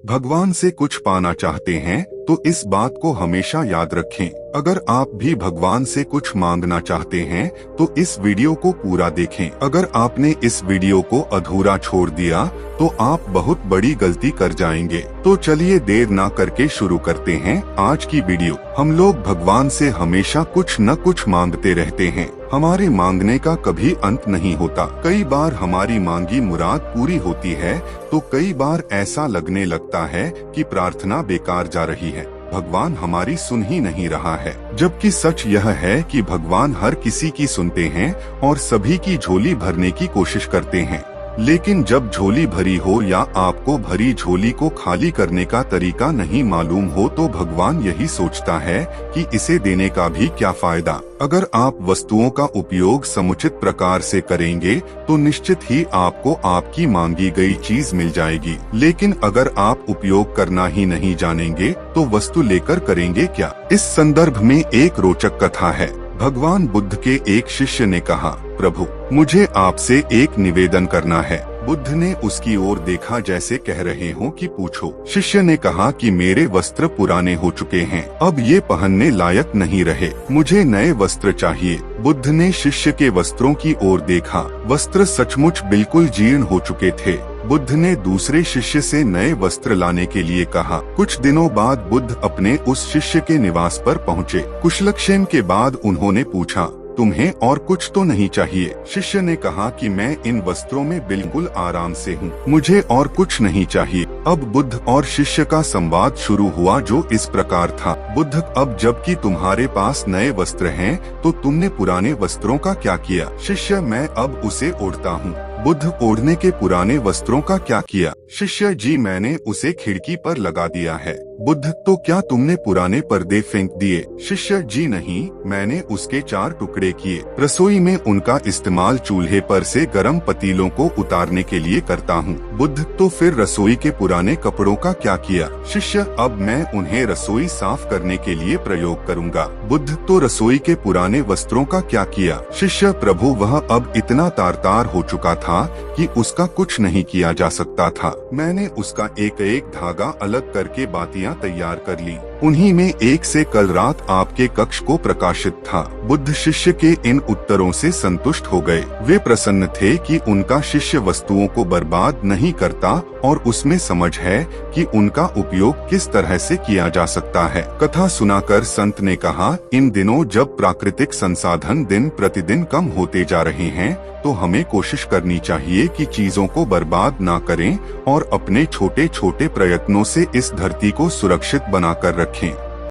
भगवान से कुछ पाना चाहते हैं तो इस बात को हमेशा याद रखें। अगर आप भी भगवान से कुछ मांगना चाहते हैं तो इस वीडियो को पूरा देखें। अगर आपने इस वीडियो को अधूरा छोड़ दिया तो आप बहुत बड़ी गलती कर जाएंगे। तो चलिए देर ना करके शुरू करते हैं आज की वीडियो। हम लोग भगवान से हमेशा कुछ न कुछ मांगते रहते हैं। हमारे मांगने का कभी अंत नहीं होता। कई बार हमारी मांगी मुराद पूरी होती है तो कई बार ऐसा लगने लगता है कि प्रार्थना बेकार जा रही है, भगवान हमारी सुन ही नहीं रहा है। जबकि सच यह है कि भगवान हर किसी की सुनते हैं और सभी की झोली भरने की कोशिश करते हैं। लेकिन जब झोली भरी हो या आपको भरी झोली को खाली करने का तरीका नहीं मालूम हो तो भगवान यही सोचता है कि इसे देने का भी क्या फायदा। अगर आप वस्तुओं का उपयोग समुचित प्रकार से करेंगे तो निश्चित ही आपको आपकी मांगी गई चीज मिल जाएगी। लेकिन अगर आप उपयोग करना ही नहीं जानेंगे तो वस्तु लेकर करेंगे क्या। इस संदर्भ में एक रोचक कथा है। भगवान बुद्ध के एक शिष्य ने कहा, प्रभु मुझे आपसे एक निवेदन करना है। बुद्ध ने उसकी ओर देखा जैसे कह रहे हो कि पूछो। शिष्य ने कहा कि मेरे वस्त्र पुराने हो चुके हैं, अब ये पहनने लायक नहीं रहे, मुझे नए वस्त्र चाहिए। बुद्ध ने शिष्य के वस्त्रों की ओर देखा, वस्त्र सचमुच बिल्कुल जीर्ण हो चुके थे। बुद्ध ने दूसरे शिष्य से नए वस्त्र लाने के लिए कहा। कुछ दिनों बाद बुद्ध अपने उस शिष्य के निवास पर पहुँचे। कुशलक्षेम के बाद उन्होंने पूछा, तुम्हें और कुछ तो नहीं चाहिए। शिष्य ने कहा कि मैं इन वस्त्रों में बिल्कुल आराम से हूँ, मुझे और कुछ नहीं चाहिए। अब बुद्ध और शिष्य का संवाद शुरू हुआ जो इस प्रकार था, बुद्ध अब जबकि तुम्हारे पास नए वस्त्र हैं तो तुमने पुराने वस्त्रों का क्या किया। शिष्य, मैं अब उसे ओढ़ता हूँ। बुद्ध, ओढ़ने के पुराने वस्त्रों का क्या किया। शिष्य जी, मैंने उसे खिड़की पर लगा दिया है। बुद्ध, तो क्या तुमने पुराने पर्दे फेंक दिए। शिष्य जी नहीं, मैंने उसके 4 टुकड़े किए। रसोई में उनका इस्तेमाल चूल्हे पर से गर्म पतीलों को उतारने के लिए करता हूँ। बुद्ध, तो फिर रसोई के पुराने कपड़ों का क्या किया। शिष्य, अब मैं उन्हें रसोई साफ करने के लिए प्रयोग करूँगा। बुद्ध, तो रसोई के पुराने वस्त्रों का क्या किया। शिष्य, प्रभु वह अब इतना तार-तार हो चुका था कि उसका कुछ नहीं किया जा सकता था। मैंने उसका एक एक धागा अलग करके बातियां तैयार कर ली। उन्हीं में एक से कल रात आपके कक्ष को प्रकाशित था। बुद्ध शिष्य के इन उत्तरों से संतुष्ट हो गए। वे प्रसन्न थे कि उनका शिष्य वस्तुओं को बर्बाद नहीं करता और उसमें समझ है कि उनका उपयोग किस तरह से किया जा सकता है। कथा सुनाकर संत ने कहा, इन दिनों जब प्राकृतिक संसाधन दिन प्रतिदिन कम होते जा रहे हैं तो हमें कोशिश करनी चाहिए कि चीजों को बर्बाद ना करें और अपने छोटे छोटे प्रयत्नों से इस धरती को सुरक्षित बनाकर रखें।